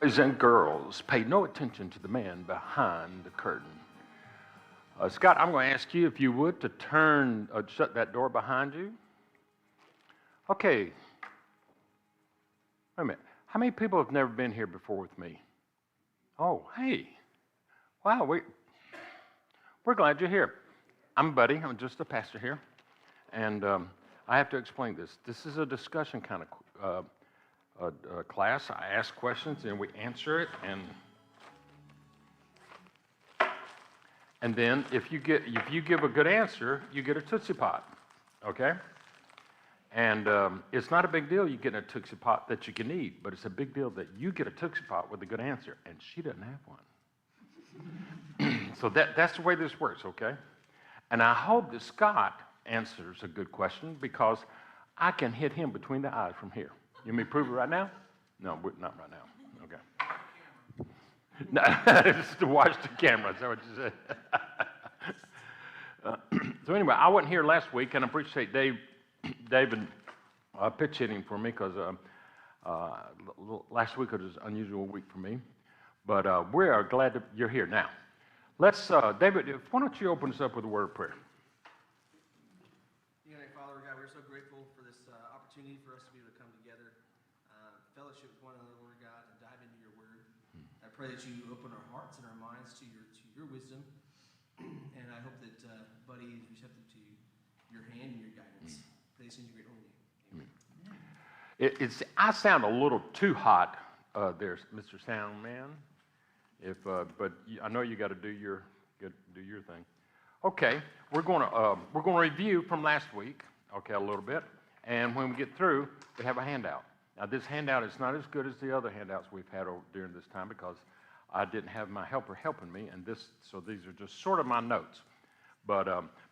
Boys and girls, pay no attention to the man behind the curtain. Scott, I'm going to ask you, if you would, to shut that door behind you. Okay. Wait a minute. How many people have never been here before with me? Oh, hey. Wow, we're glad you're here. I'm Buddy. I'm just a pastor here. And I have to explain this. This is a discussion kind of class. I ask questions and we answer it, and then if you give a good answer, you get a Tootsie Pop, okay? And it's not a big deal you get a Tootsie Pop that you can eat, but it's a big deal that you get a Tootsie Pop with a good answer, and she doesn't have one. So that's the way this works, okay? And I hope that Scott answers a good question, because I can hit him between the eyes from here. You want me to prove it right now? No, not right now. Okay. No, it's to watch the camera. Is that what you said? So anyway, I wasn't here last week, and I appreciate David pitch hitting for me, because last week was an unusual week for me. But we are glad that you're here now. Let's, David, why don't you open us up with a word of prayer? Father God, we're so grateful for this opportunity for us to be able to come together, fellowship with one another, Lord God, and dive into your word. I pray that you open our hearts and our minds to your wisdom, and I hope that Buddy is receptive to your hand and your guidance. Pray this in your great holy name. Amen. I sound a little too hot there, Mr. Sound Man. But I know you got to do your thing. Okay, we're going to review from last week, okay, a little bit, and when we get through, we have a handout. Now, this handout is not as good as the other handouts we've had during this time, because I didn't have my helper helping me, so these are just sort of my notes. But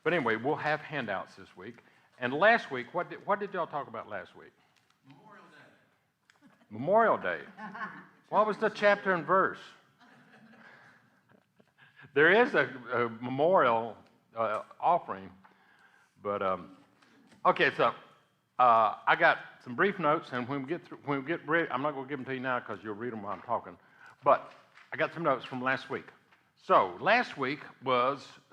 anyway, we'll have handouts this week. And last week, what did y'all talk about last week? Memorial Day. Memorial Day. What was the chapter and verse? There is a memorial offering, but okay. So I got some brief notes, and when we get ready, I'm not going to give them to you now because you'll read them while I'm talking. But I got some notes from last week. So last week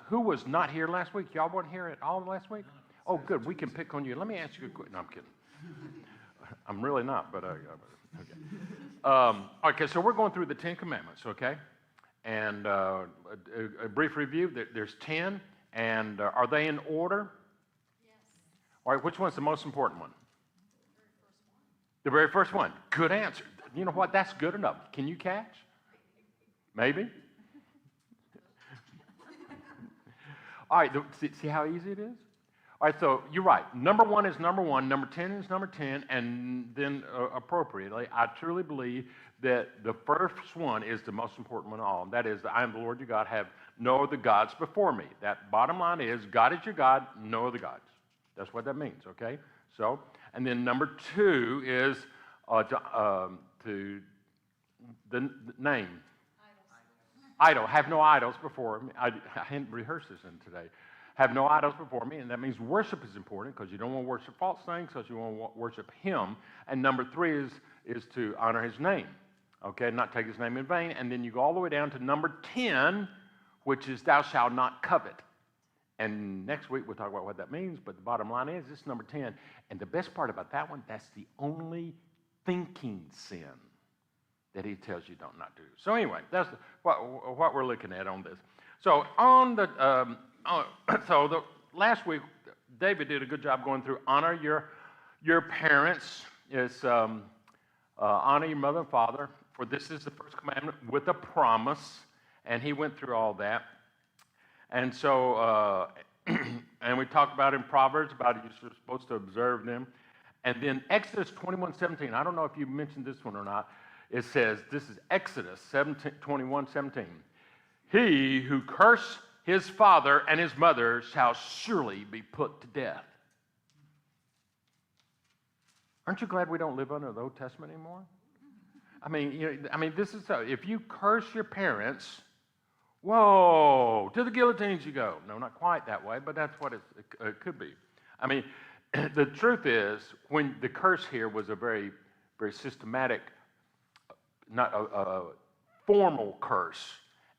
who was not here last week? Y'all weren't here at all last week? Oh, good. We can pick on you. Let me ask you a quick. No, I'm kidding. I'm really not, but okay. Okay. So we're going through the 10 Commandments. Okay. And a brief review, there's 10, and are they in order? Yes. All right, which one's the most important one? The very first one. Good answer. You know what? That's good enough. Can you catch? Maybe? All right, see how easy it is? All right, so you're right. Number 1 is number 1, number 10 is number 10, and then appropriately, I truly believe that the first one is the most important one of all, and that is, I am the Lord your God, have no other gods before me. That bottom line is, God is your God, no other gods. That's what that means, okay? So, and then number 2 is to the name. Idol. Have no idols before me. I hadn't rehearsed this in today. Have no idols before me, and that means worship is important, because you don't want to worship false things, because you want to worship him. And number 3 is to honor his name, okay, not take his name in vain. And then you go all the way down to number 10, which is thou shalt not covet. And next week we'll talk about what that means, but the bottom line is this is number 10. And the best part about that one, that's the only thinking sin that he tells you don't not do. So anyway, that's what we're looking at on this. So on the last week, David did a good job going through honor your parents. It's honor your mother and father, for this is the first commandment with a promise. And he went through all that. And so, and we talked about in Proverbs about you're supposed to observe them. And then Exodus 21:17. I don't know if you mentioned this one or not. It says, this is Exodus 21:17. He who curses his father and his mother shall surely be put to death. Aren't you glad we don't live under the Old Testament anymore? I mean, this is so. If you curse your parents, whoa, to the guillotines you go. No, not quite that way, but that's what it could be. I mean, the truth is, when the curse here was a very, very systematic not a formal curse,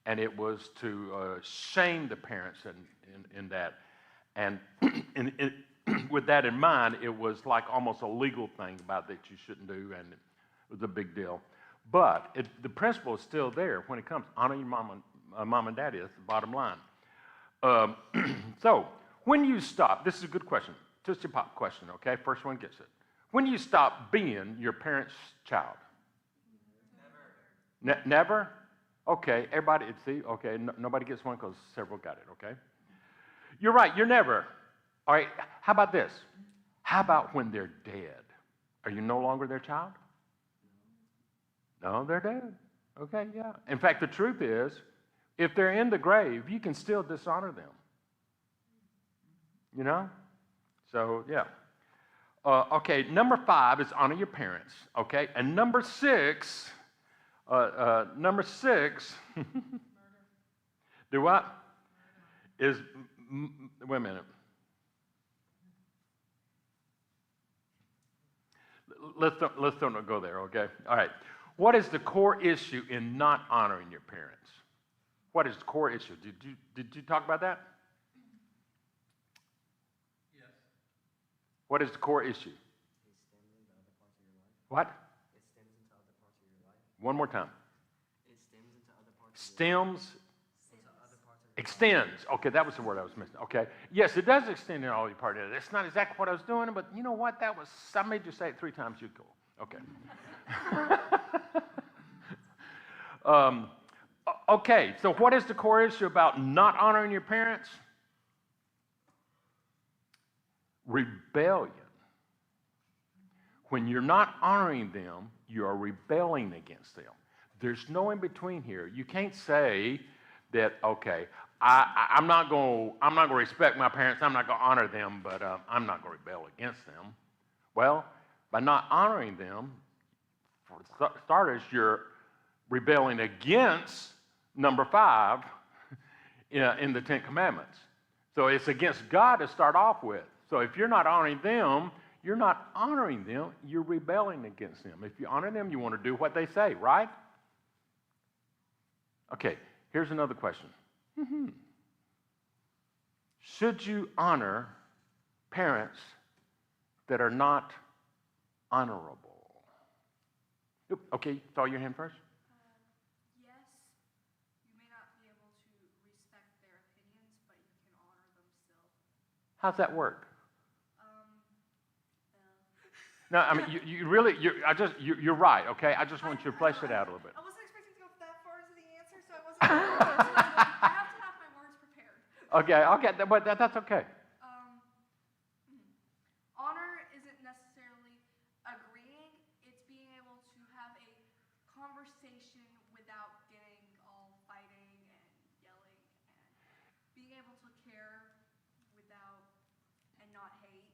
and it was to shame the parents in that. And with that in mind, it was like almost a legal thing about that you shouldn't do, and it was a big deal. But the principle is still there when it comes. Honor your mom and daddy. That's the bottom line. So when you stop, this is a good question. Just a pop question, okay? First one gets it. When you stop being your parent's child? Never? Okay, everybody, see, okay, nobody gets one because several got it, okay? You're right, you're never. All right, how about this? How about when they're dead? Are you no longer their child? No, they're dead. Okay, yeah. In fact, the truth is, if they're in the grave, you can still dishonor them. You know? So, yeah. Okay, number 5 is honor your parents, okay? And number 6, do what? Is, wait a minute. Let's don't go there, okay? All right. What is the core issue in not honoring your parents? What is the core issue? Did you talk about that? Yes. What is the core issue? It stems into other parts of your life. What? It stems into other parts of your life. One more time. It stems into other parts of your life. Stems. Into other parts of your Extends. Okay, that was the word I was missing. Okay. Yes, it does extend in all your part of it. It's not exactly what I was doing, but you know what? I made you say it 3 times. You'd go. Okay. Okay, so what is the core issue about not honoring your parents? Rebellion. When you're not honoring them, you are rebelling against them. There's no in between here. You can't say that, okay, I'm not going to respect my parents, I'm not going to honor them, but I'm not going to rebel against them. Well, by not honoring them, for starters, you're rebelling against number 5 in the 10 Commandments. So it's against God to start off with. So if you're not honoring them, you're not honoring them, you're rebelling against them. If you honor them, you want to do what they say, right? Okay, here's another question. Should you honor parents that are not honorable? Okay, saw your hand first. Yes, you may not be able to respect their opinions, but you can honor them still. How's that work? No. No, I mean, you're right, okay? I just want you to flesh it out a little bit. I wasn't expecting to go that far into the answer, so I wasn't. I have to have my words prepared. Okay, but that's okay. Honor isn't necessarily agreeing, it's being able to have a conversation without getting all fighting and yelling, and being able to care without and not hate.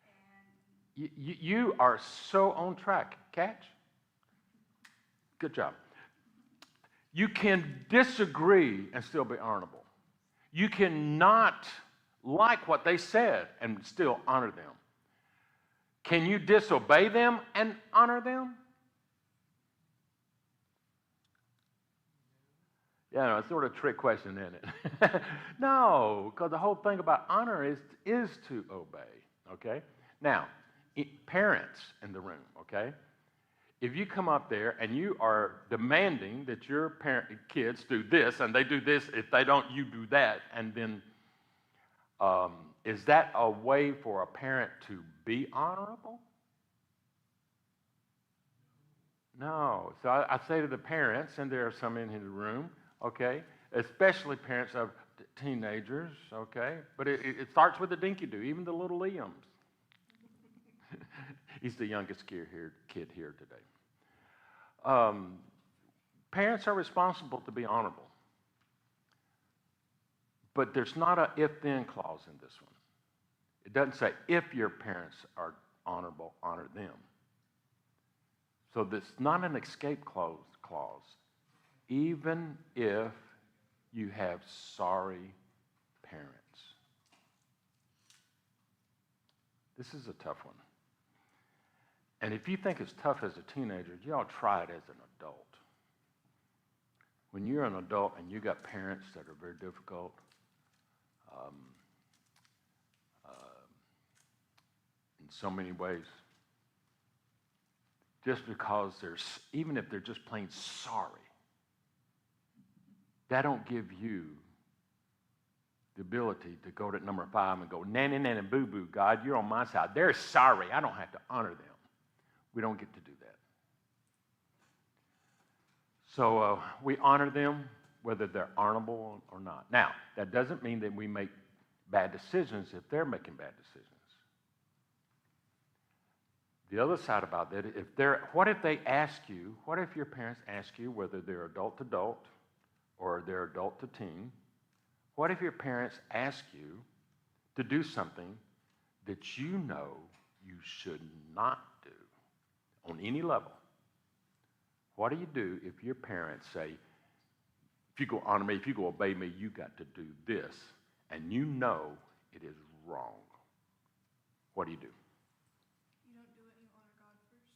And You are so on track. Catch? Good job. You can disagree and still be honorable. You cannot like what they said and still honor them. Can you disobey them and honor them? Yeah, no, it's sort of a trick question, isn't it? No, because the whole thing about honor is to obey, okay? Now, parents in the room, okay? If you come up there and you are demanding that your kids do this and they do this, if they don't, you do that, and then is that a way for a parent to be honorable? No. So I say to the parents, and there are some in the room, okay, especially parents of teenagers, okay, but it starts with the dinky-doo, even the little Liams. He's the youngest kid here today. Parents are responsible to be honorable. But there's not a if-then clause in this one. It doesn't say if your parents are honorable, honor them. So there's not an escape clause. Even if you have sorry parents. This is a tough one. And if you think it's tough as a teenager, you ought to try it as an adult. When you're an adult and you got parents that are very difficult, in so many ways, just because even if they're just plain sorry, that don't give you the ability to go to number 5 and go, nanny, nanny, boo-boo, God, you're on my side. They're sorry. I don't have to honor them. We don't get to do that. So we honor them whether they're honorable or not. Now, that doesn't mean that we make bad decisions if they're making bad decisions. The other side about that, what if they ask you, what if your parents ask you whether they're adult to adult or they're adult to teen, what if your parents ask you to do something that you know you should not do on any level? What do you do if your parents say, if you go honor me, if you go obey me, you got to do this, and you know it is wrong? What do you do? You don't do it, you honor God first.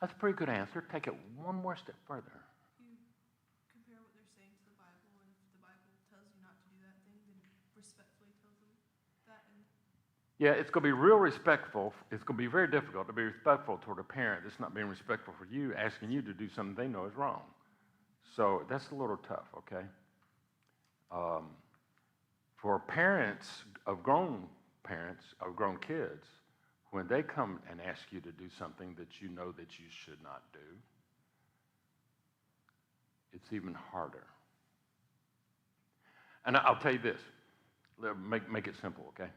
That's a pretty good answer. Take it one more step further. You compare what they're saying to the Bible, and if the Bible tells you not to do that thing, then respectfully tell them that. And Yeah, it's going to be real respectful. It's going to be very difficult to be respectful toward a parent that's not being respectful for you, asking you to do something they know is wrong. So that's a little tough, okay? For parents, of grown kids, when they come and ask you to do something that you know that you should not do, it's even harder. And I'll tell you this, make it simple, okay?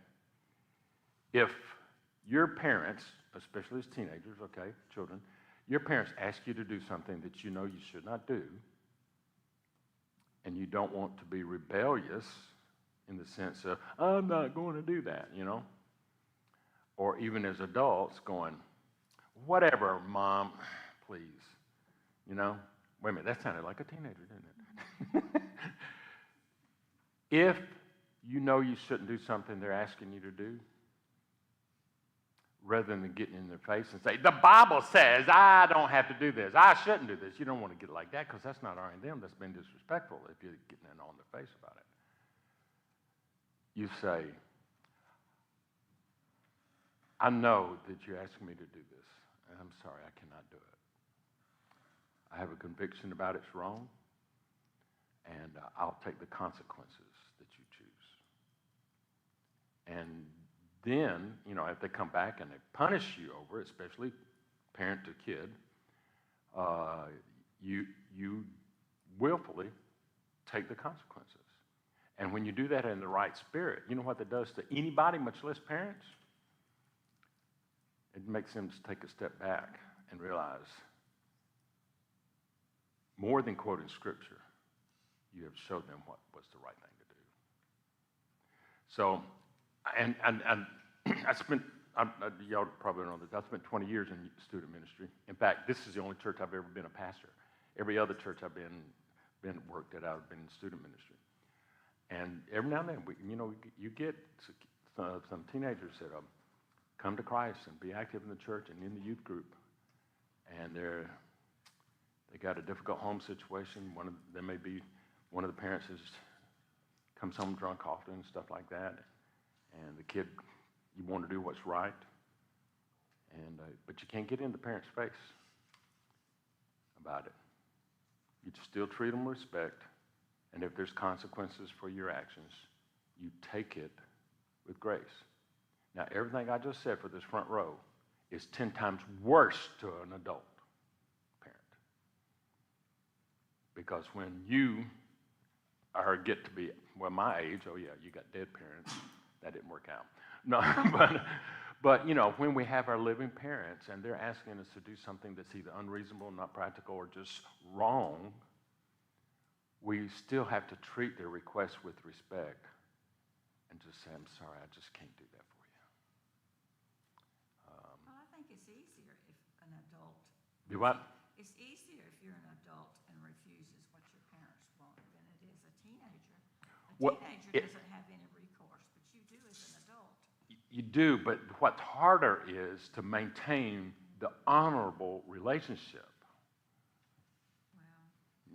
If your parents, especially as teenagers, okay, children, your parents ask you to do something that you know you should not do, and you don't want to be rebellious in the sense of, I'm not going to do that, you know? Or even as adults going, whatever, Mom, please, you know? Wait a minute, that sounded like a teenager, didn't it? If you know you shouldn't do something they're asking you to do, rather than getting in their face and say, the Bible says I don't have to do this, I shouldn't do this. You don't want to get like that because that's not honoring them. That's being disrespectful if you're getting in on their face about it. You say, I know that you're asking me to do this, and I'm sorry, I cannot do it. I have a conviction about it's wrong, and I'll take the consequences that you choose. And then, you know, if they come back and they punish you over it, especially parent to kid, you willfully take the consequences. And when you do that in the right spirit, you know what that does to anybody, much less parents? It makes them just take a step back and realize, more than quoting Scripture, you have showed them what was the right thing to do. So, and I spent, y'all probably know this, I spent 20 years in student ministry. In fact, this is the only church I've ever been a pastor. Every other church I've been worked at, I've been in student ministry. And every now and then, you get some teenagers that come to Christ and be active in the church and in the youth group. And they got a difficult home situation. There may be one of the parents comes home drunk often and stuff like that. And the kid, you want to do what's right, but you can't get in the parent's face about it. You still treat them with respect, and if there's consequences for your actions, you take it with grace. Now, everything I just said for this front row is 10 times worse to an adult parent. Because when you get to be, well, my age, oh yeah, you got dead parents. That didn't work out. No, but when we have our living parents and they're asking us to do something that's either unreasonable, not practical, or just wrong, we still have to treat their request with respect and just say, I'm sorry, I just can't do that for you. Well, I think it's easier if an adult... Do what? It's easier if you're an adult and refuses what your parents want than it is a teenager. Teenager doesn't have any recourse, but you do as an adult. You do, but what's harder is to maintain the honorable relationship.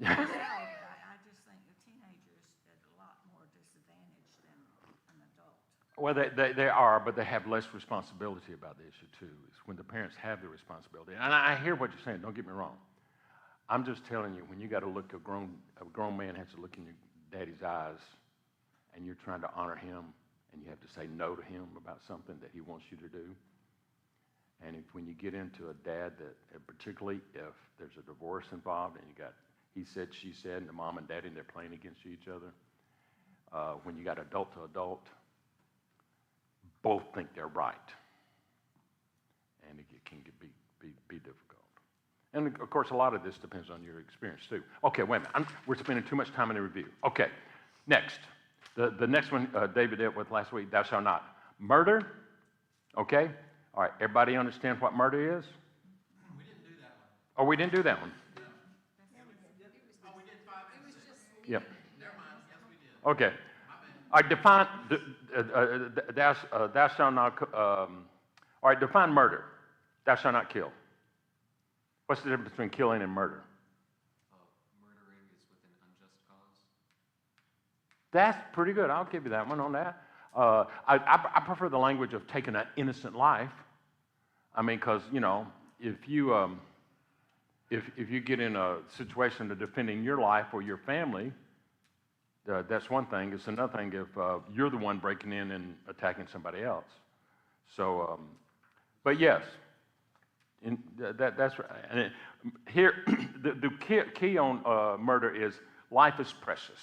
Well, I just think a teenager is at a lot more disadvantage than an adult. Well, they are, but they have less responsibility about the issue, too. It's when the parents have the responsibility. And I hear what you're saying, don't get me wrong. I'm just telling you, when you got to look, a grown man has to look in your daddy's eyes, and you're trying to honor him, and you have to say no to him about something that he wants you to do. And when you get into a dad that, particularly if there's a divorce involved, and you got he said, she said, and the mom and daddy, and they're playing against each other, when you got adult to adult, both think they're right. And it can be difficult. And, of course, a lot of this depends on your experience, too. Okay, wait a minute. We're spending too much time in the review. Okay, next. The next one David dealt with last week, thou shalt not. Murder, okay? All right, everybody understand what murder is? We didn't do that one. Oh, we didn't do that one. No. Oh, we did 5 and 6. Yep. Never mind. Yes, we did. Okay. All right, thou shalt not, all right, define murder. Thou shalt not kill. What's the difference between killing and murder? Murdering is with an unjust cause. That's pretty good. I'll give you that one on that. I prefer the language of taking an innocent life. I mean, because, you know, if you get in a situation of defending your life or your family, that's one thing. It's another thing if you're the one breaking in and attacking somebody else. So, but yes, that's right. And here, the key on murder is life is precious.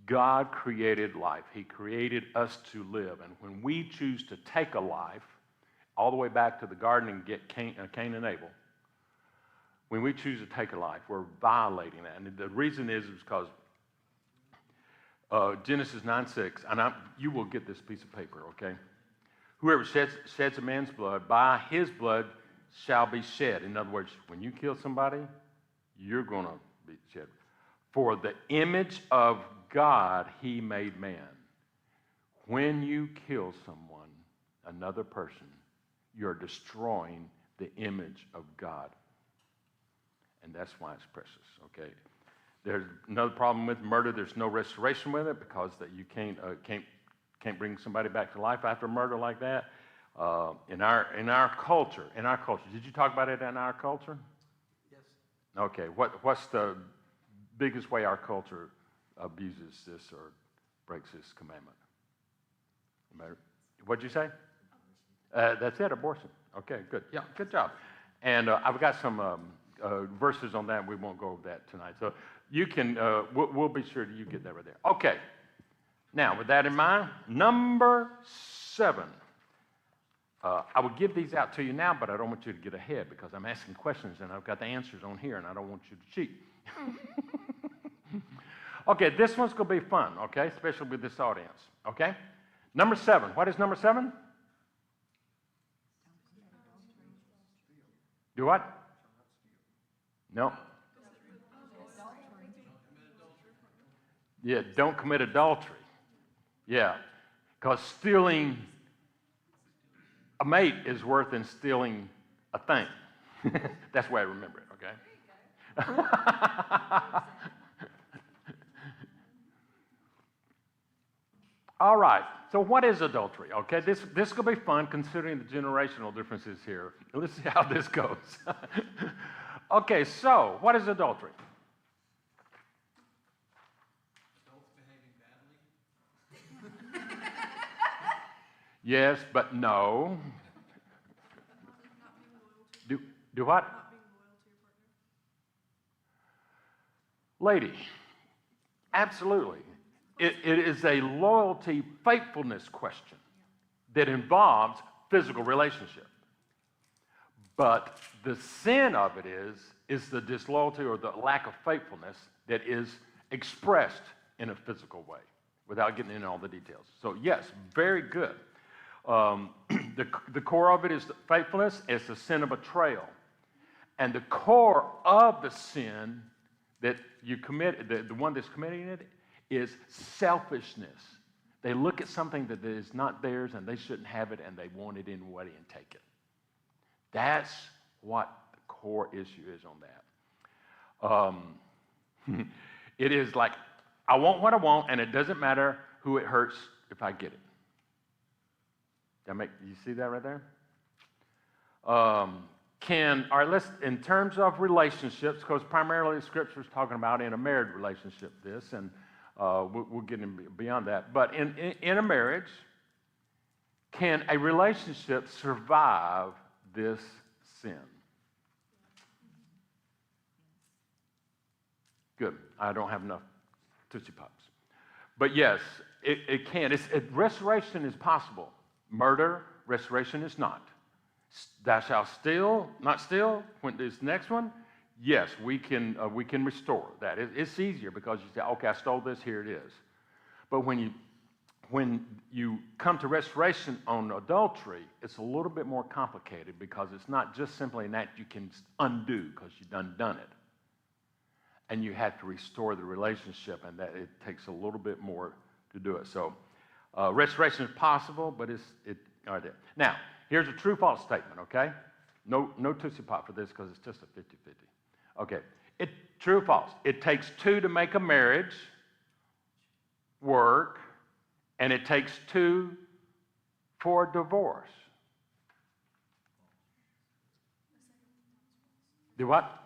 God created life. He created us to live. And when we choose to take a life, all the way back to the garden and get Cain and Abel, when we choose to take a life, we're violating that. And the reason is because Genesis 9:6, and you will get this piece of paper, okay? Whoever sheds a man's blood, by his blood shall be shed. In other words, when you kill somebody, you're going to be shed. For the image of God, he made man. When you kill someone, another person, you're destroying the image of God. And that's why it's precious, okay? There's another problem with murder. There's no restoration with it because that you can't bring somebody back to life after murder like that. In our culture, did you talk about it in our culture? Yes. Okay. What's the biggest way our culture abuses this or breaks this commandment? What'd you say? That's it, abortion. Okay, good. Yeah, good job. And I've got some verses on that. We won't go over that tonight. So you can, we'll be sure you get that right there. Okay. Now, with that in mind, number 7. I will give these out to you now, but I don't want you to get ahead because I'm asking questions and I've got the answers on here and I don't want you to cheat. Okay, this one's going to be fun, okay, especially with this audience, okay? Number 7. What is number 7? Do what? No. Yeah, don't commit adultery. Yeah, because stealing a mate is worse than stealing a thing. That's the way I remember it, okay? All right, so what is adultery? Okay, this could be fun considering the generational differences here. Let's see how this goes. Okay, so what is adultery? Adults behaving badly. Yes, but no. Do what? Not being loyal to your partner. Lady, absolutely. It is a loyalty, faithfulness question that involves physical relationship. But the sin of it is the disloyalty or the lack of faithfulness that is expressed in a physical way without getting into all the details. So yes, very good. The core of it is the faithfulness. It's the sin of betrayal. And the core of the sin that you commit, the one that's committing it, is selfishness. They look at something that is not theirs and they shouldn't have it and they want it anyway and take it. That's what the core issue is on that. It is like, I want what I want, and it doesn't matter who it hurts if I get it. You see that right there? All right, let's, in terms of relationships, because primarily the Scripture is talking about in a married relationship this, and we'll get beyond that. But in a marriage, can a relationship survive this sin? Good. I don't have enough Tootsie Pops. But yes, it can. Restoration is possible. Murder, restoration is not. Thou shalt not steal. When this next one, yes, we can restore that. It's easier because you say, okay, I stole this, here it is. But when you come to restoration on adultery, it's a little bit more complicated because it's not just simply an act you can undo because you've done it. And you have to restore the relationship, and that it takes a little bit more to do it. So restoration is possible, but it's all right there. Now, here's a true-false statement, okay? No Tootsie Pop for this because it's just a 50-50. Okay, true or false? It takes two to make a marriage work, and it takes two for divorce. Do what?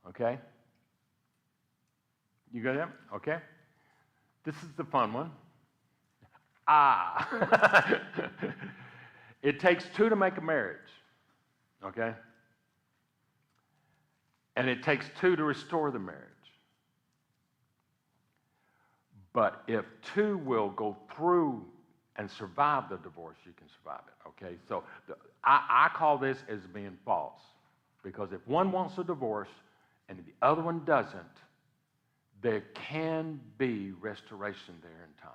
Okay. You got that? Okay. This is the fun one. It takes two to make a marriage. Okay? And it takes two to restore the marriage. But if two will go through and survive the divorce, you can survive it. Okay? So I call this as being false. Because if one wants a divorce and the other one doesn't, there can be restoration there in time.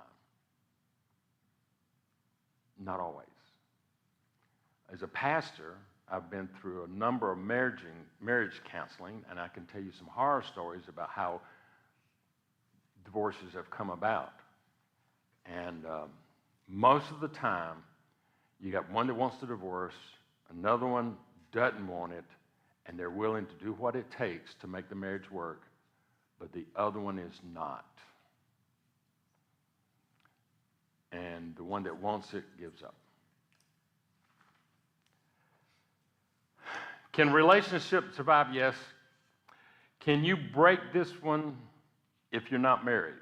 Not always. As a pastor, I've been through a number of marriage counseling, and I can tell you some horror stories about how divorces have come about. And most of the time, you got one that wants to divorce, another one doesn't want it, and they're willing to do what it takes to make the marriage work, but the other one is not. And the one that wants it gives up. Can relationships survive? Yes. Can you break this one if you're not married?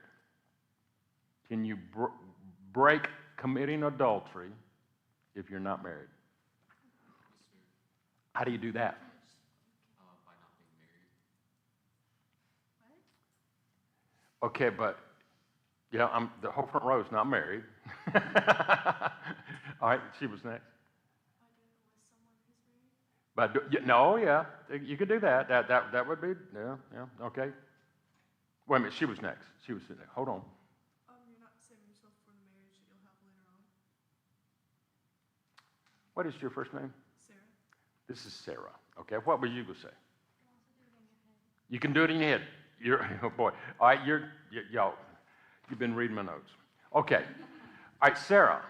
Can you break committing adultery if you're not married? How do you do that? By not being married. Okay, but yeah, the whole front row is not married. All right, she was next. But no, yeah, you could do that. That would be, yeah, okay. Wait a minute, she was next. She was next. Hold on. You're not saving yourself for the marriage that you'll have later on. What is your first name? Sarah. This is Sarah. Okay, what were you going to say? You can do it in your head. Oh boy. All right, y'all, you've been reading my notes. Okay. All right, Sarah.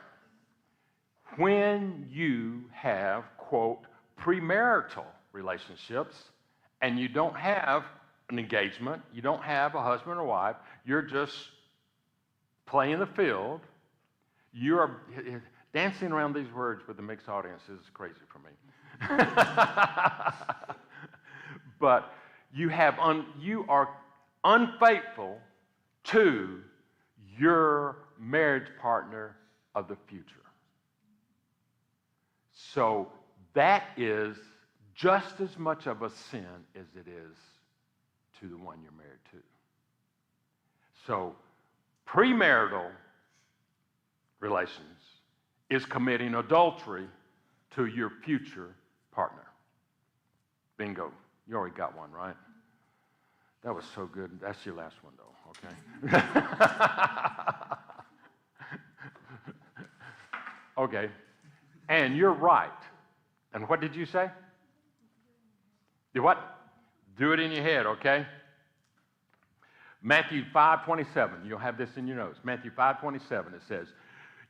When you have, quote, premarital relationships, and you don't have an engagement, you don't have a husband or wife, you're just playing the field, you're dancing around these words with the mixed audience is crazy for me. But you are unfaithful to your marriage partner of the future. So that is just as much of a sin as it is to the one you're married to. So premarital relations is committing adultery to your future partner. Bingo. You already got one, right? That was so good. That's your last one, though, okay? Okay. And you're right. And what did you say? Do what? Do it in your head, okay? Matthew 5:27. You'll have this in your notes. Matthew 5:27, it says,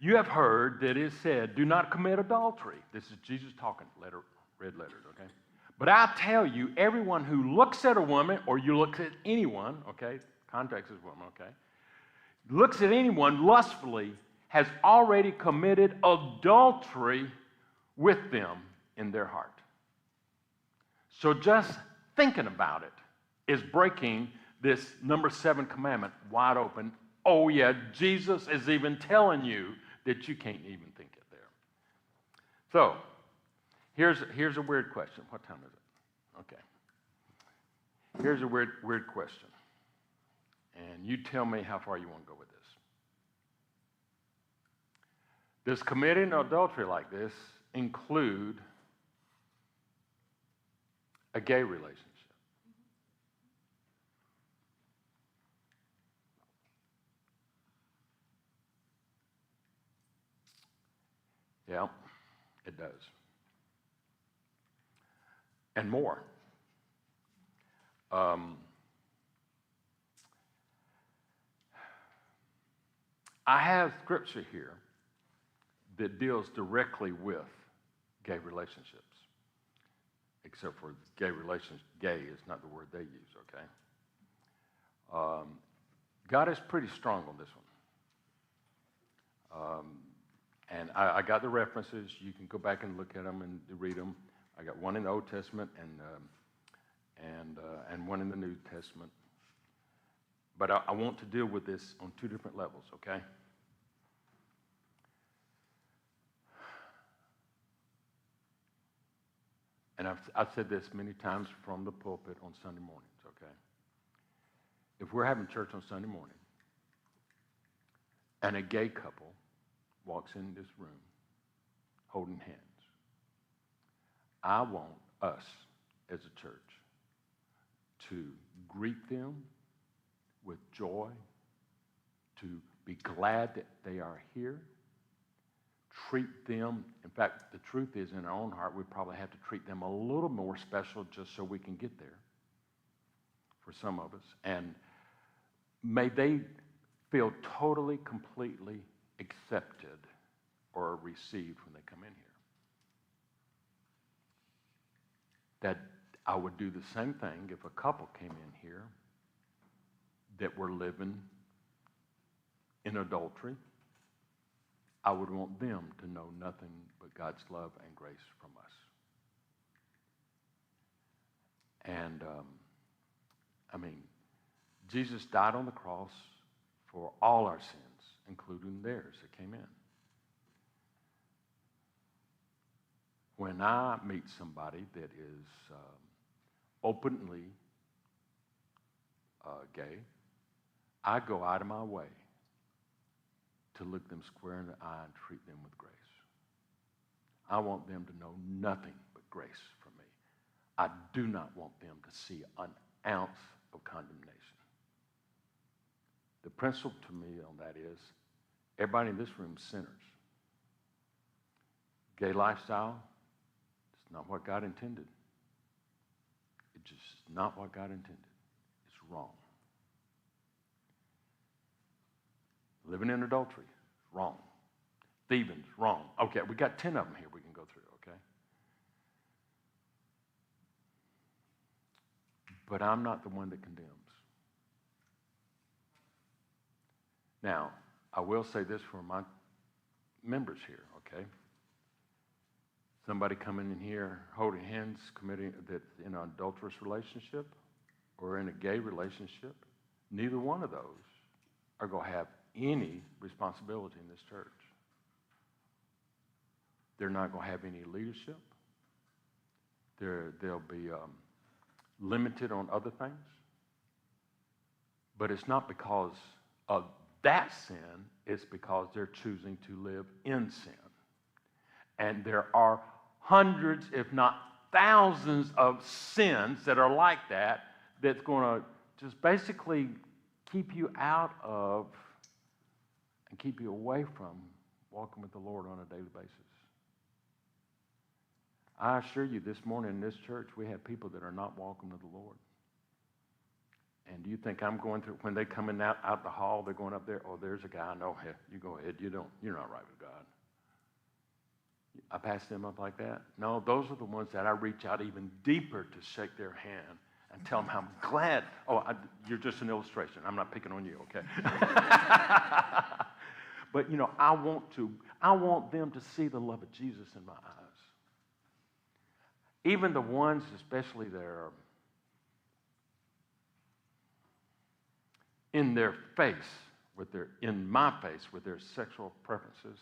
You have heard that it is said, do not commit adultery. This is Jesus talking, red lettered, okay? But I tell you, everyone who looks at a woman, or you look at anyone, okay? Context is woman, okay? Looks at anyone lustfully has already committed adultery with them in their heart. So just thinking about it is breaking this number 7 commandment wide open. Oh yeah, Jesus is even telling you that you can't even think it there. So, here's a weird question. What time is it? Okay. Here's a weird question. And you tell me how far you want to go with this. Does committing adultery like this include a gay relationship? Yeah, it does. And more. I have scripture here that deals directly with gay relationships. Except for gay is not the word they use, okay? God is pretty strong on this one. And I got the references. You can go back and look at them and read them. I got one in the Old Testament and one in the New Testament. But I want to deal with this on 2 different levels, okay? And I've said this many times from the pulpit on Sunday mornings, okay? If we're having church on Sunday morning and a gay couple walks in this room holding hands, I want us as a church to greet them with joy, to be glad that they are here, treat them. In fact, the truth is, in our own heart, we probably have to treat them a little more special just so we can get there for some of us. And may they feel totally, completely accepted or received when they come in here. That I would do the same thing if a couple came in here that were living in adultery. I would want them to know nothing but God's love and grace from us. And, Jesus died on the cross for all our sins, including theirs that came in. When I meet somebody that is openly gay, I go out of my way to look them square in the eye and treat them with grace. I want them to know nothing but grace from me. I do not want them to see an ounce of condemnation. The principle to me on that is, everybody in this room is sinners. Gay lifestyle, it's not what God intended. It's just not what God intended. It's wrong. Living in adultery, wrong. Thieving, wrong. Okay, we got 10 of them here we can go through, okay? But I'm not the one that condemns. Now, I will say this for my members here, okay? Somebody coming in here holding hands, committing that in an adulterous relationship or in a gay relationship, neither one of those are going to have any responsibility in this church. They're not going to have any leadership. They'll be limited on other things. But it's not because of that sin, it's because they're choosing to live in sin. And there are hundreds, if not thousands, of sins that are like that, that's going to just basically keep you out of and keep you away from walking with the Lord on a daily basis. I assure you, this morning in this church, we have people that are not walking with the Lord. And do you think I'm going through, when they come in out the hall, they're going up there, oh, there's a guy, no, hey, you go ahead, you're not right with God. I pass them up like that? No, those are the ones that I reach out even deeper to shake their hand and tell them I'm glad. Oh, you're just an illustration. I'm not picking on you, okay? But, I want them to see the love of Jesus in my eyes. Even the ones, especially that are in their face, in my face, with their sexual preferences,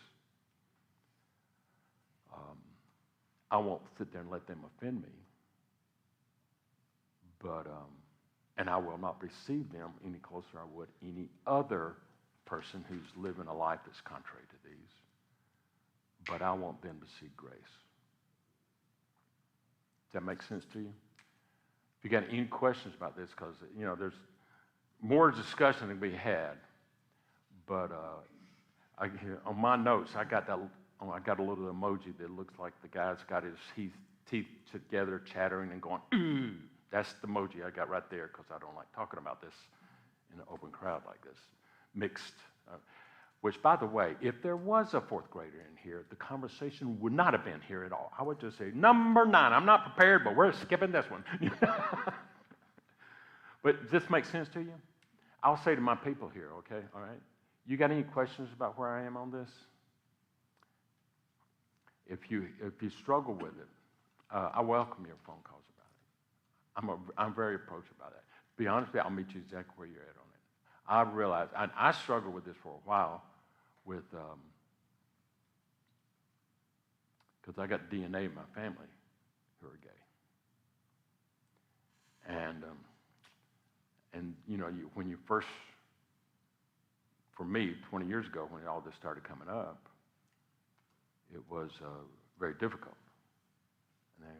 I won't sit there and let them offend me. But, and I will not receive them any closer I would any other person who's living a life that's contrary to these. But I want them to see grace. Does that make sense to you? If you got any questions about this, because, there's more discussion to be had. But on my notes, I got a little emoji that looks like the guy's got his teeth together, chattering and going, ooh. That's the emoji I got right there, because I don't like talking about this in an open crowd like this. Mixed. Which, by the way, if there was a fourth grader in here, the conversation would not have been here at all. I would just say, number 9, I'm not prepared, but we're skipping this one. But does this make sense to you? I'll say to my people here, okay, all right? You got any questions about where I am on this? If you struggle with it, I welcome your phone calls about it. I'm very approachable about that. To be honest with you, I'll meet you exactly where you're at on it. I've realized, and I struggled with this for a while, because I got DNA in my family who are gay. And when you first, for me, 20 years ago, when all this started coming up, it was very difficult. And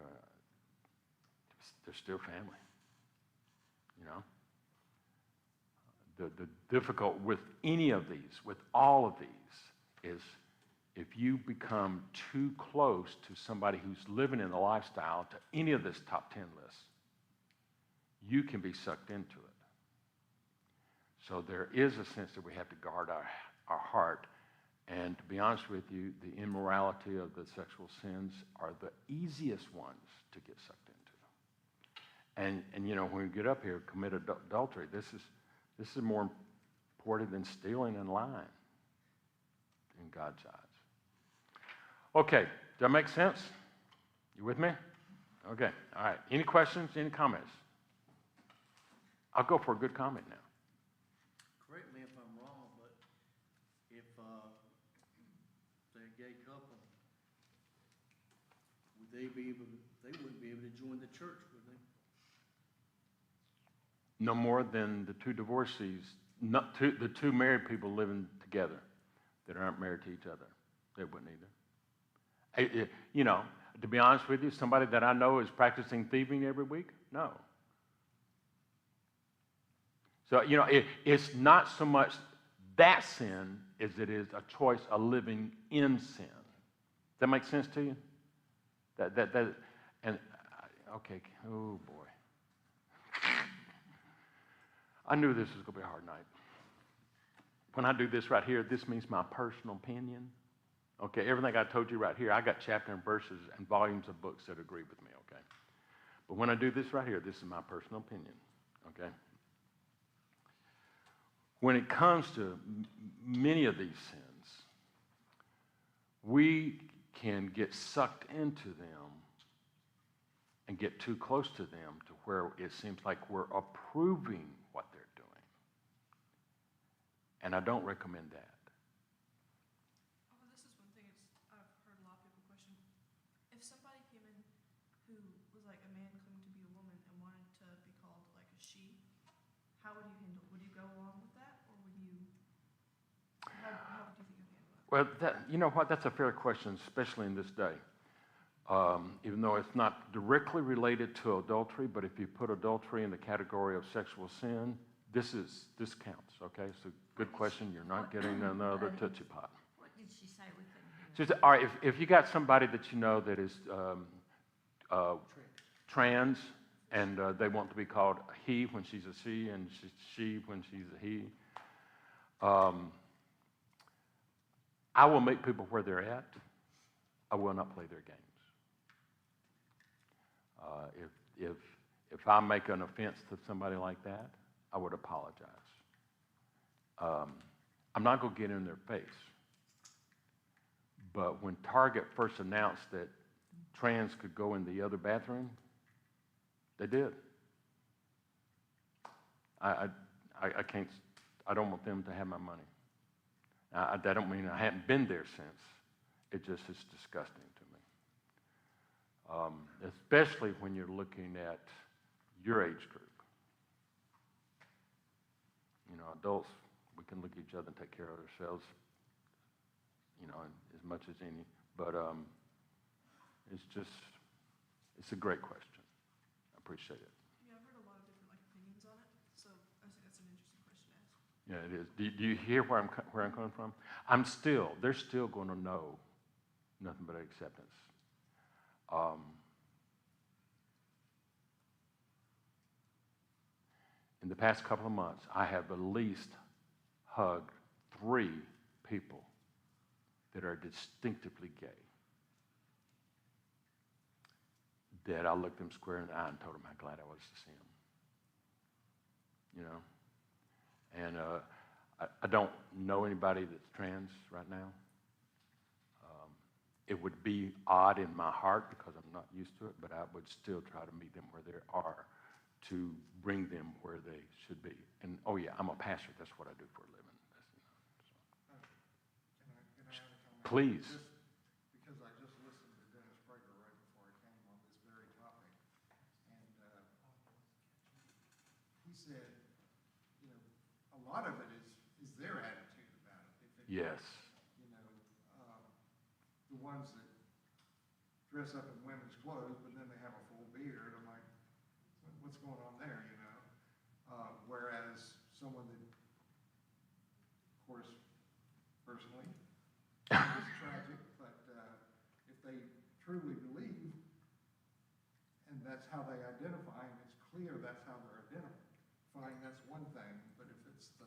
they're still family, The difficult with any of these, with all of these, is if you become too close to somebody who's living in the lifestyle to any of this top 10 list, you can be sucked into it. So there is a sense that we have to guard our heart. And to be honest with you, the immorality of the sexual sins are the easiest ones to get sucked into. And when we get up here, commit adultery, this is more important than stealing and lying in God's eyes. Okay, does that make sense? You with me? Okay, all right. Any questions, any comments? I'll go for a good comment now. Correct me if I'm wrong, but if they're a gay couple, they wouldn't be able to join the church, would they? No more than the two divorcees, the two married people living together that aren't married to each other. They wouldn't either. To be honest with you, somebody that I know is practicing thieving every week? No. So, it's not so much that sin as it is a choice of living in sin. Does that make sense to you? Okay, oh boy. I knew this was going to be a hard night. When I do this right here, this means my personal opinion. Okay, everything I told you right here, I got chapter and verses and volumes of books that agree with me, okay? But when I do this right here, this is my personal opinion, okay? When it comes to many of these sins, we can get sucked into them and get too close to them to where it seems like we're approving what they're doing. And I don't recommend that. Oh, this is one thing I've heard a lot of people question. If somebody came in who was like a man claiming to be a woman and wanted to be called like a she, how would you handle it? Would you go along with that, or would you, how would you think you'd handle it? Well, you know what? That's a fair question, especially in this day. Even though it's not directly related to adultery, but if you put adultery in the category of sexual sin, this counts, okay? It's a good question. You're not getting another Tootsie Pop. What did she say? We couldn't hear. She said, all right, if you got somebody that you know that is trans, And they want to be called he when she's a she, and she when she's a he. I will meet people where they're at. I will not play their games. If I make an offense to somebody like that, I would apologize. I'm not going to get in their face. But when Target first announced that trans could go in the other bathroom, they did. I can't. I don't want them to have my money. That don't mean I haven't been there since. It just is disgusting to me, especially when you're looking at your age group. You know, adults, we can look at each other and take care of ourselves, you know, as much as any. But it's a great question. I appreciate it. Yeah, I've heard a lot of different opinions on it, so I think that's an interesting question to ask. Yeah, it is. Do you hear where I'm coming from? They're still going to know nothing but acceptance. In the past couple of months, I have at least hugged 3 people that are distinctively gay. That I looked them square in the eye and told them how glad I was to see them. You know? And I don't know anybody that's trans right now. It would be odd in my heart because I'm not used to it, but I would still try to meet them where they are to bring them where they should be. And, oh yeah, I'm a pastor. That's what I do for a living. Can I add a comment? Please. Because I just listened to Dennis Prager right before I came on this very topic. And he said, you know, a lot of it is their attitude about it. Yes. You know, the ones that dress up in women's clothes, but then they have a full beard. I'm like, what's going on there, you know? Whereas someone that, of course, personally, it's tragic, but if they truly believe, and that's how they identify, and it's clear that's how they're identifying, that's one thing. But if it's the,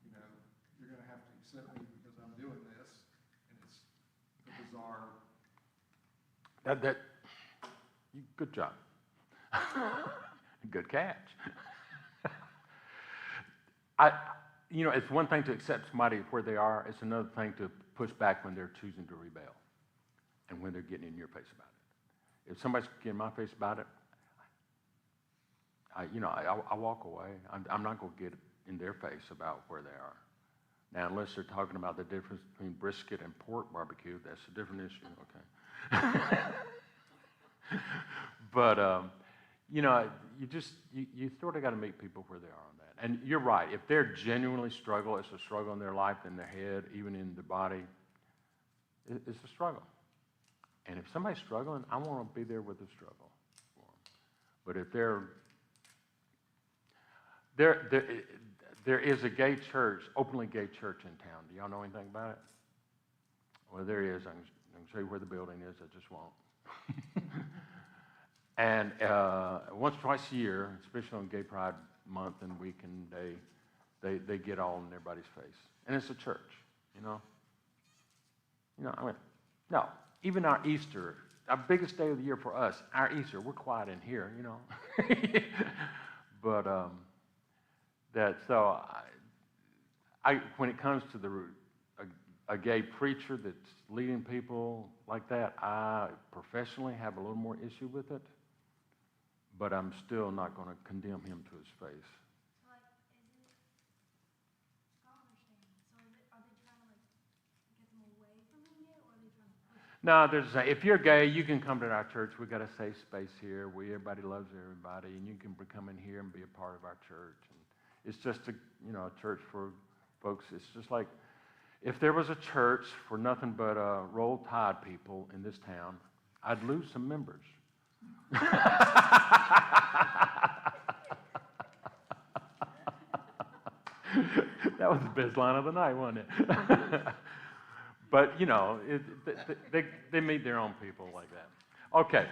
you know, you're going to have to accept me because I'm doing this, and it's the bizarre. Good job. Good catch. You know, it's one thing to accept somebody where they are. It's another thing to push back when they're choosing to rebel and when they're getting in your face about it. If somebody's getting in my face about it, I walk away. I'm not going to get in their face about where they are. Now, unless they're talking about the difference between brisket and pork barbecue, that's a different issue, okay? But, you know, you sort of got to meet people where they are on that. And you're right. If they're genuinely struggle, it's a struggle in their life, in their head, even in their body. It's a struggle. And if somebody's struggling, I want to be there with the struggle for them. But if there is a gay church, openly gay church in town. Do y'all know anything about it? Well, there is. I can show you where the building is. I just won't. And once or twice a year, especially on Gay Pride Month and week, and they get all in everybody's face. And it's a church, you know. I mean, no, even our Easter, our biggest day of the year for us, our Easter, we're quiet in here, you know. But when it comes to a gay preacher that's leading people like that, I professionally have a little more issue with it. But I'm still not going to condemn him to his face. So, like, is it, I don't understand. So are they trying to, like, get them away from being gay, or are they trying to push them? No, if you're gay, you can come to our church. We've got a safe space here. Everybody loves everybody, and you can come in here and be a part of our church. And it's just a church for folks. It's just like if there was a church for nothing but Roll Tide people in this town, I'd lose some members. That was the best line of the night, wasn't it? But, you know, they meet their own people like that. Okay.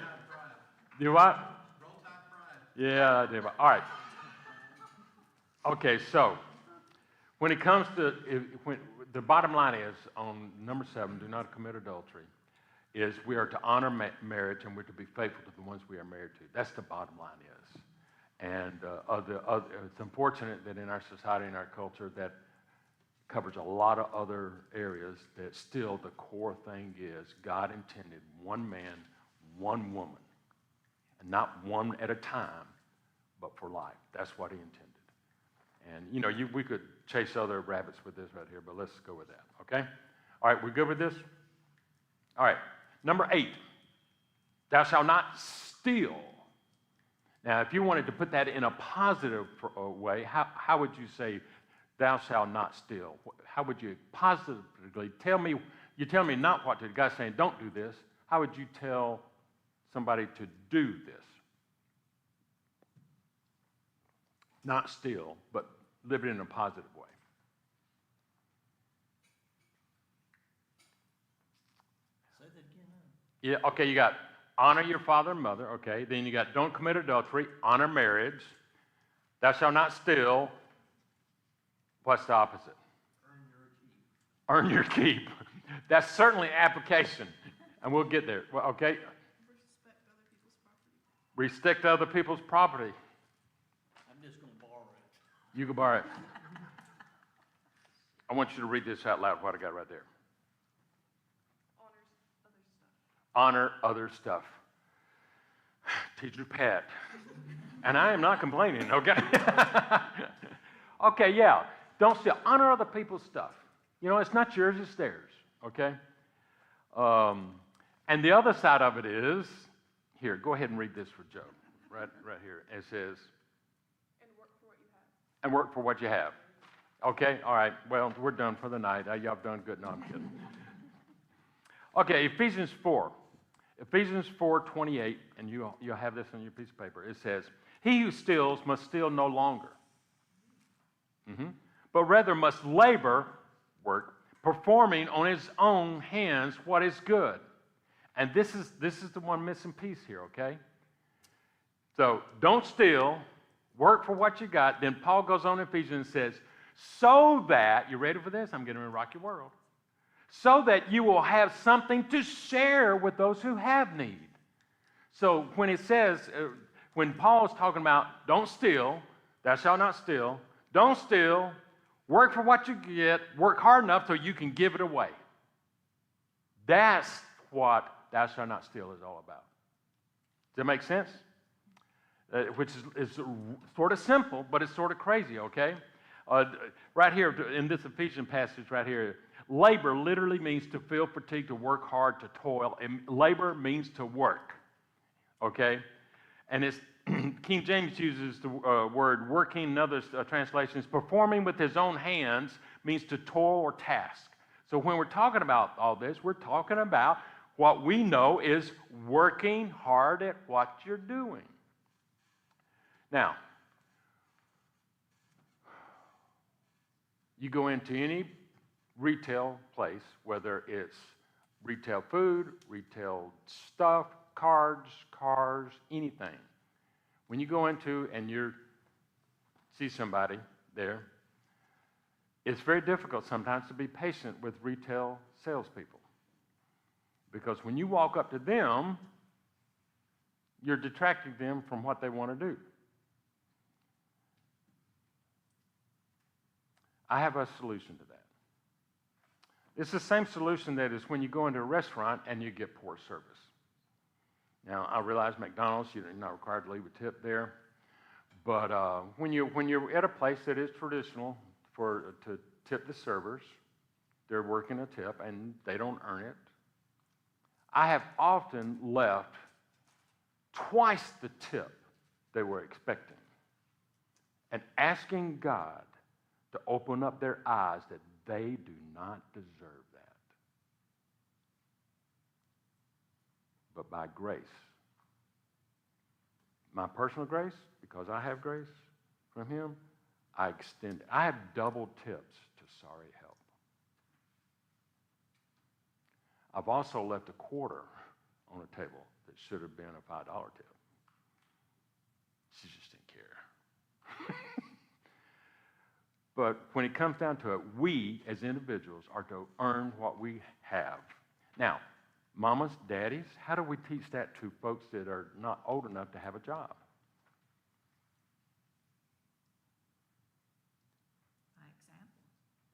Do what? Roll Tide Pride. Yeah, I did. All right. Okay, so when it comes to, the bottom line is on number 7, do not commit adultery, is we are to honor marriage and we're to be faithful to the ones we are married to. That's the bottom line is. And it's unfortunate that in our society and our culture that covers a lot of other areas that still the core thing is God intended one man, one woman, and not one at a time, but for life. That's what he intended. And, you know, we could chase other rabbits with this right here, but let's go with that, okay? All right, we good with this? All right, number 8, thou shalt not steal. Now, if you wanted to put that in a positive way, how would you say, thou shalt not steal? How would you positively tell me, you tell me not what to do. The guy's saying, don't do this. How would you tell somebody to do this? Not steal, but live it in a positive way. Say that again. Yeah, okay, you got honor your father and mother, okay. Then you got don't commit adultery, honor marriage. Thou shalt not steal. What's the opposite? Earn your keep. That's certainly application, and we'll get there. Well, okay. Respect other people's property. I'm just going to borrow it. You can borrow it. I want you to read this out loud, what I got right there. Honor other stuff. Teacher Pat. And I am not complaining, okay? Okay, yeah. Don't steal. Honor other people's stuff. You know, it's not yours, it's theirs, okay? And the other side of it is, here, go ahead and read this for Joe, right here. It says, And work for what you have. and work for what you have. Okay, all right, well, we're done for the night. Y'all done good. No, I'm kidding. Okay, Ephesians 4. Ephesians 4:28, and you'll have this on your piece of paper. It says, he who steals must steal no longer, but rather must labor, work, performing on his own hands what is good. And this is the one missing piece here, okay? So don't steal, work for what you got. Then Paul goes on in Ephesians and says, so that, you ready for this? I'm getting ready to rock your world. So that you will have something to share with those who have need. So when it says, when Paul is talking about don't steal, thou shalt not steal, don't steal, work for what you get, work hard enough so you can give it away. That's what thou shalt not steal is all about. Does that make sense? Which is sort of simple, but it's sort of crazy, okay? Right here in this Ephesians passage right here, labor literally means to feel fatigued, to work hard, to toil. And labor means to work, okay? And it's King James uses the word working in other translations. Performing with his own hands means to toil or task. So when we're talking about all this, we're talking about what we know is working hard at what you're doing. Now, you go into any retail place, whether it's retail food, retail stuff, cards, cars, anything. When you go into and you see somebody there, it's very difficult sometimes to be patient with retail salespeople. Because when you walk up to them, you're detracting them from what they want to do. I have a solution to that. It's the same solution that is when you go into a restaurant and you get poor service. Now, I realize McDonald's, you're not required to leave a tip there. But when you're at a place that is traditional to tip the servers, they're working a tip and they don't earn it. I have often left twice the tip they were expecting and asking God to open up their eyes that they do not deserve that. But by grace, my personal grace, because I have grace from him, I extend it. I have double tips to sorry help. I've also left a quarter on a table that should have been a $5 tip. But when it comes down to it, we as individuals are to earn what we have. Now, mamas, daddies, how do we teach that to folks that are not old enough to have a job?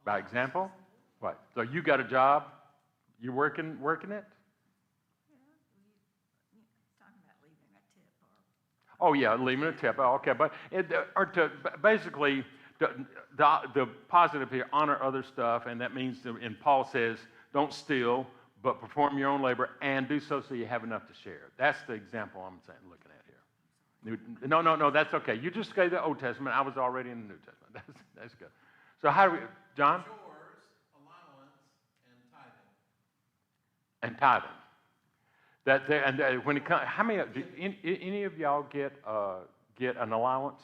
By example. By example? What? So you got a job? You working it? Yeah, well, talking about leaving a tip or. Oh yeah, leaving a tip. Oh, okay, but basically the positive here, honor other stuff, and that means, and Paul says, don't steal, but perform your own labor and do so you have enough to share. That's the example I'm saying, looking at here. No, that's okay. You just gave the Old Testament. I was already in the New Testament. That's good. So how do we, John? Chores, allowance, and tithing. And tithing. And when it comes, how many? Do any of y'all get an allowance?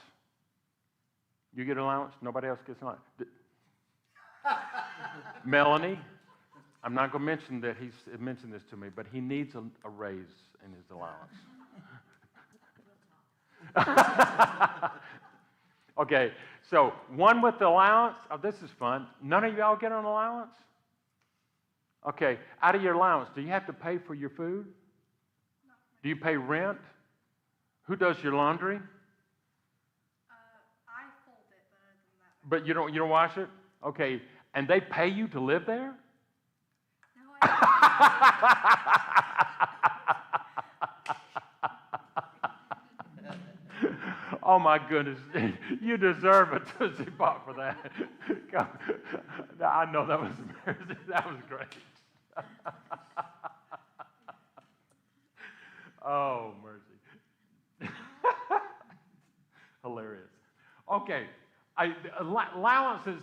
You get an allowance? Nobody else gets an allowance. Melanie, I'm not going to mention that he's mentioned this to me, but he needs a raise in his allowance. Okay, so one with the allowance. Oh, this is fun. None of y'all get an allowance? Okay, out of your allowance, do you have to pay for your food? Do you pay rent? Who does your laundry? I fold it, but other than that. But you don't wash it? Okay, and they pay you to live there? No, I Oh my goodness, you deserve a Tootsie Pop for that. I know that was embarrassing. That was great. Oh, mercy. Hilarious. Okay, allowance is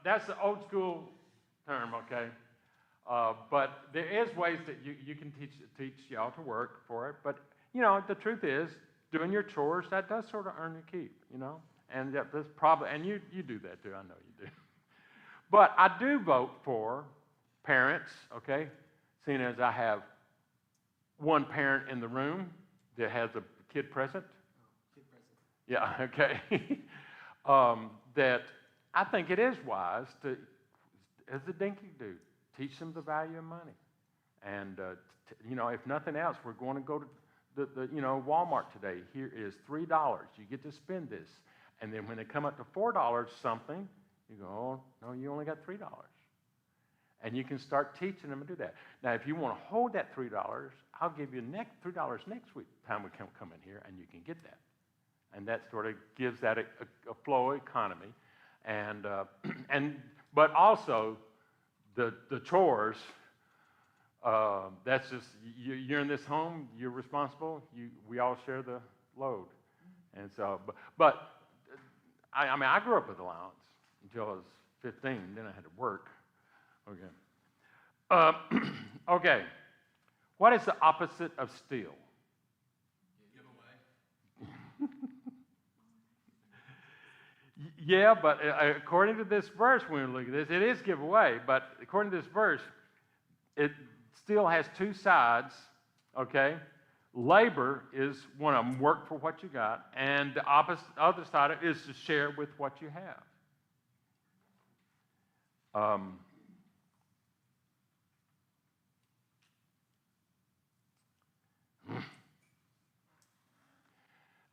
that's the old school term, okay? But there is ways that you can teach y'all to work for it. But, you know, the truth is, doing your chores, that does sort of earn your keep, you know? And that's probably, and you do that too, I know you do. But I do vote for parents, okay? Seeing as I have one parent in the room that has a kid present. Kid present. Yeah, okay. That I think it is wise to, as the Dinky do, teach them the value of money. And, you know, if nothing else, we're going to go to Walmart today. Here is $3. You get to spend this. And then when they come up to $4 something, you go, oh, no, you only got $3. And you can start teaching them to do that. Now, if you want to hold that $3, I'll give you $3 next week, time we come in here, and you can get that. And that sort of gives that a flow economy. And, but also, the chores, that's just, you're in this home, you're responsible, we all share the load. And so, but I mean, I grew up with allowance until I was 15, then I had to work. Okay. Okay. What is the opposite of steal? Giveaway. Yeah, but according to this verse, when we look at this, it is giveaway. But according to this verse, it still has two sides, okay? Labor is one of them, work for what you got, and the other side of it is to share with what you have.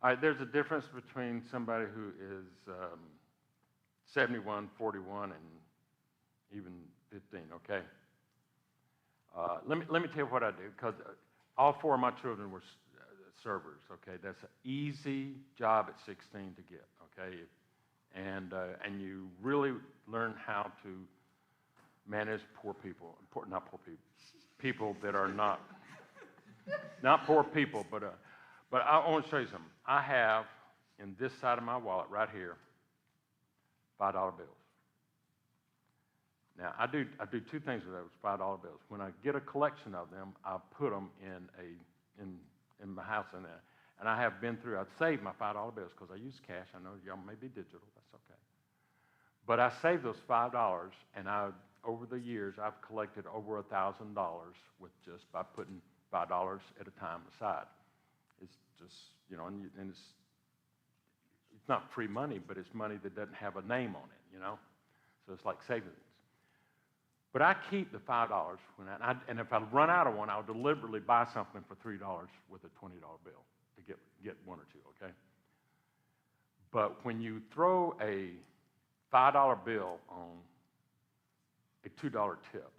All right, there's a difference between somebody who is 71, 41, and even 15, okay? Let me tell you what I do, because all four of my children were servers, okay? That's an easy job at 16 to get, okay? And you really learn how to manage poor people, not poor people, people that are not poor people, but I want to show you something. I have in this side of my wallet right here $5 bills. Now, I do two things with those $5 bills. When I get a collection of them, I put them in my house, and I have been through. I've saved my $5 bills because I use cash. I know y'all may be digital. That's okay. But I saved those $5, and over the years I've collected over $1,000 with just by putting $5 at a time aside. It's just and it's not free money, but it's money that doesn't have a name on it, you know? So it's like savings. But I keep the $5 and if I run out of one, I'll deliberately buy something for $3 with a $20 bill to get one or two, okay? But when you throw a $5 bill on a $2 tip,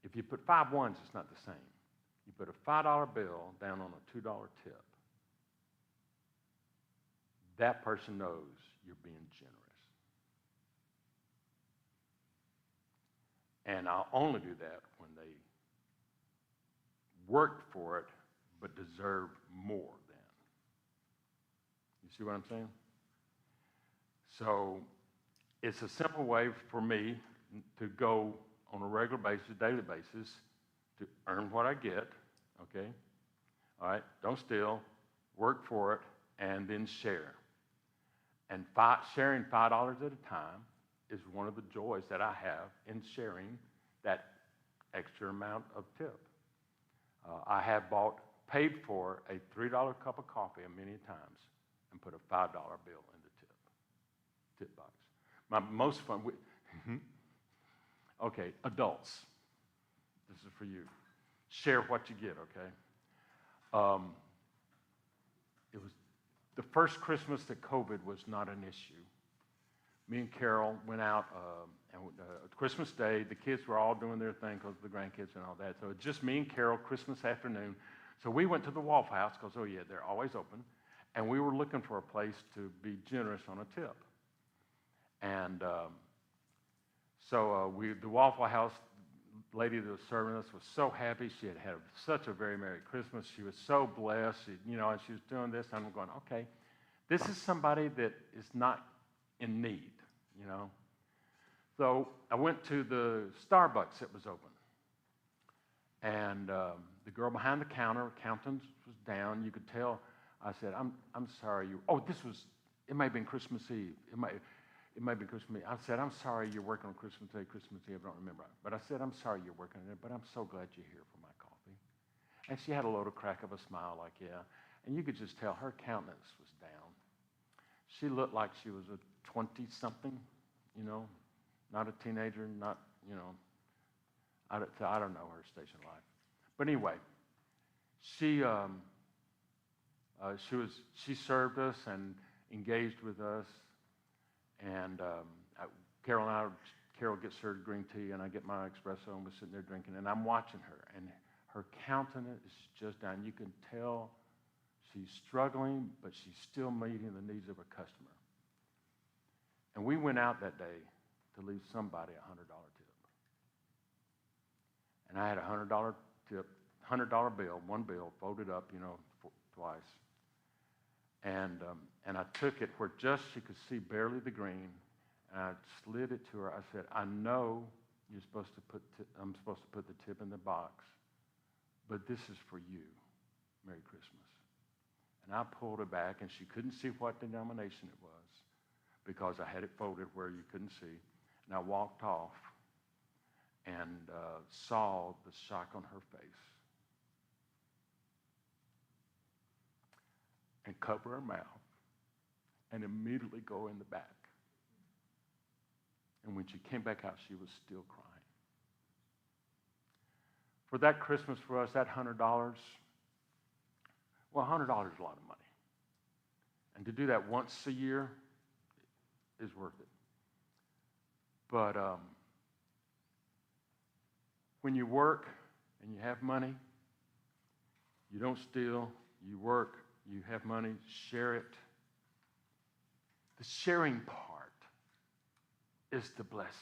if you put 5 ones, it's not the same. You put a $5 bill down on a $2 tip, that person knows you're being generous. And I'll only do that when they worked for it but deserve more than. You see what I'm saying? So it's a simple way for me to go on a regular basis, daily basis, to earn what I get, okay? All right, don't steal, work for it, and then share. And sharing $5 at a time is one of the joys that I have in sharing that extra amount of tip. I have paid for a $3 cup of coffee many times and put a $5 bill in the tip box. My most fun, okay, adults, this is for you. Share what you get, okay? It was the first Christmas that COVID was not an issue. Me and Carol went out, and Christmas Day, the kids were all doing their thing because of the grandkids and all that. So it's just me and Carol, Christmas afternoon. So we went to the Waffle House because, oh yeah, they're always open. And we were looking for a place to be generous on a tip. And the Waffle House lady that was serving us was so happy. She had had such a very Merry Christmas. She was so blessed, and she was doing this. And I'm going, okay, this is somebody that is not in need, So I went to the Starbucks that was open. And the girl behind the counter, accountants was down. You could tell. I said, I'm sorry. It may have been Christmas Eve. It may have been Christmas Eve. I said, I'm sorry you're working on Christmas Day, Christmas Eve. I don't remember. But I said, I'm sorry you're working on it, but I'm so glad you're here for my coffee. And she had a little crack of a smile like, yeah. And you could just tell her countenance was down. She looked like she was a 20-something, not a teenager, not, I don't know her station in life. But anyway, she served us and engaged with us, and Carol gets her green tea, and I get my espresso, and we're sitting there drinking, and I'm watching her, and her countenance is just down. You can tell she's struggling, but she's still meeting the needs of her customer. And we went out that day to leave somebody a $100 tip. And I had a $100 tip, $100 bill, one bill, folded up, twice. And I took it where just she could see barely the green, and I slid it to her. I said, I know I'm supposed to put the tip in the box, but this is for you. Merry Christmas. And I pulled it back, and she couldn't see what denomination it was because I had it folded where you couldn't see. And I walked off and saw the shock on her face and cover her mouth and immediately go in the back. And when she came back out, she was still crying. For that Christmas for us, that $100, well, $100 is a lot of money. And to do that once a year is worth it. But when you work and you have money, you don't steal, you work, you have money, share it. The sharing part is the blessing.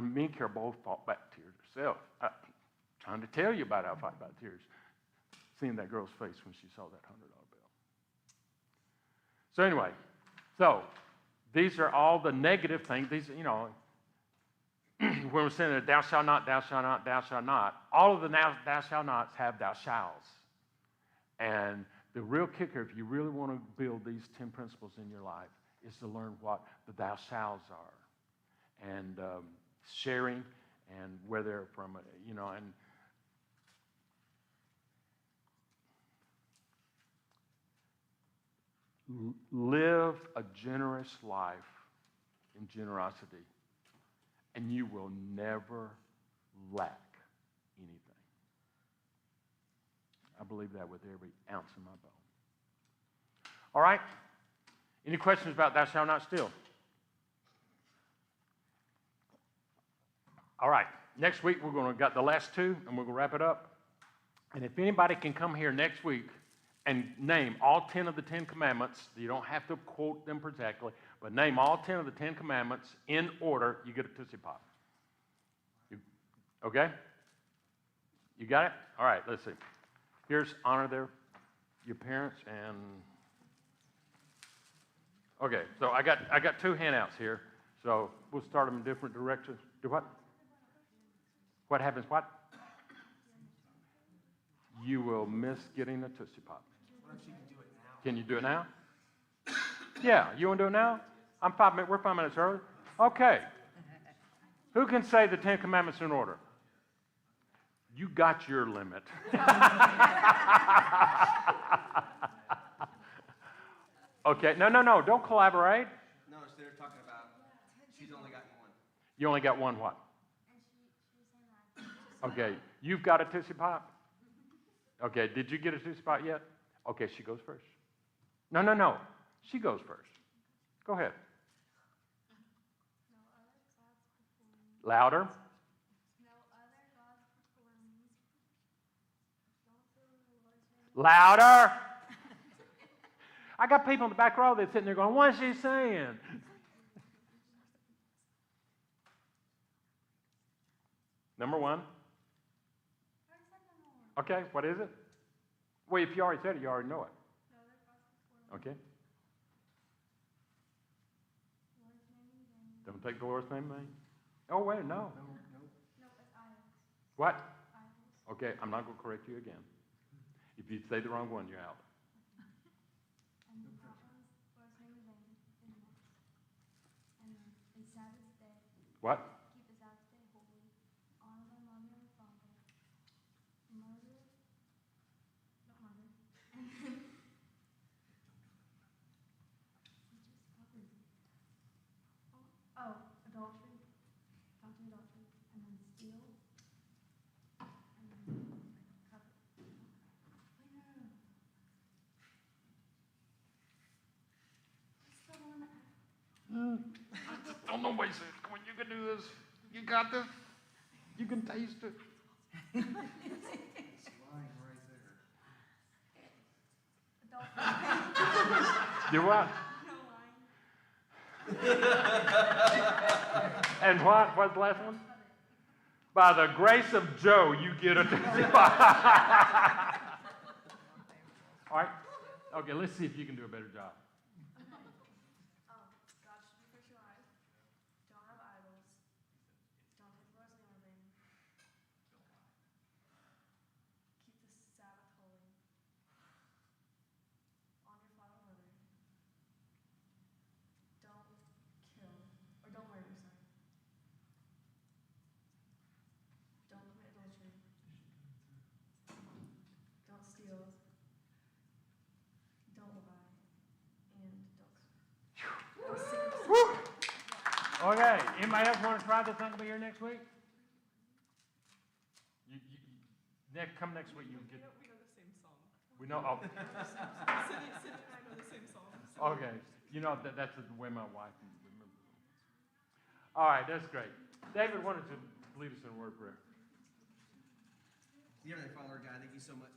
Me and Carol both fought back tears herself. I'm trying to tell you about how I fight back tears. Seeing that girl's face when she saw that $100 bill. So anyway, these are all the negative things. These, when we're saying that thou shalt not, thou shalt not, thou shalt not, all of the thou shalt nots have thou shalls. And the real kicker, if you really want to build these 10 principles in your life, is to learn what the thou shalls are. And sharing, and where they're from, and Live a generous life in generosity, and you will never lack anything. I believe that with every ounce of my bone. All right? Any questions about thou shalt not steal? All right. Next week, we're going to got the last two, and we're going to wrap it up. And if anybody can come here next week and name all 10 of the 10 commandments, you don't have to quote them exactly, but name all 10 of the 10 commandments in order, you get a Tootsie Pop. Okay? You got it? All right, let's see. Here's honor your parents and... Okay, so I got two handouts here, so we'll start them in different directions. Do what? What happens what? You will miss getting a Tootsie Pop. What if you can do it now? Can you do it now? Yeah, you want to do it now? We're 5 minutes early. Okay. Who can say the 10 commandments in order? You got your limit. Okay, no, don't collaborate. No, they're talking about she's only gotten one. You only got one what? Okay, you've got a Tootsie Pop? Okay, did you get a Tootsie Pop yet? Okay, she goes first. No, she goes first. Go ahead. Louder. Louder. I got people in the back row that's sitting there going, what is she saying? Number one. Okay, what is it? Well, if you already said it, you already know it. Okay. Don't take the Lord's name in vain. Oh, wait, no. What? Okay, I'm not going to correct you again. If you say the wrong one, you're out. What? Keep the Sabbath day holy. Honor my mother and father. Murder. Not murder. And then. Adultery. Don't do adultery. And then steal. And then cover. Wait, no. What's the one that... I don't know why you say it. Come on, you can do this. You got this. You can taste it. It's lying right there. Do what? No lying. And what? What's the last one? By the grace of Joe, you get a Tootsie Pop. All right. Okay, let's see if you can do a better job. God should be first your life. Don't have idols. Don't take the Lord's name in vain. Keep the Sabbath holy. Honor your father and mother. Don't kill, or don't murder, sorry. Don't commit adultery. Don't steal. Don't lie. And don't swear. Okay. Anybody else want to try this? Not gonna be here next week. Come next week. You get. We know the same song. We know. Oh, Cindy and I know the same song. So. okay. You know that's the way my wife remembers. All right, that's great. David, why don't you lead us in a word of prayer? Dear Heavenly Father, God, thank you so much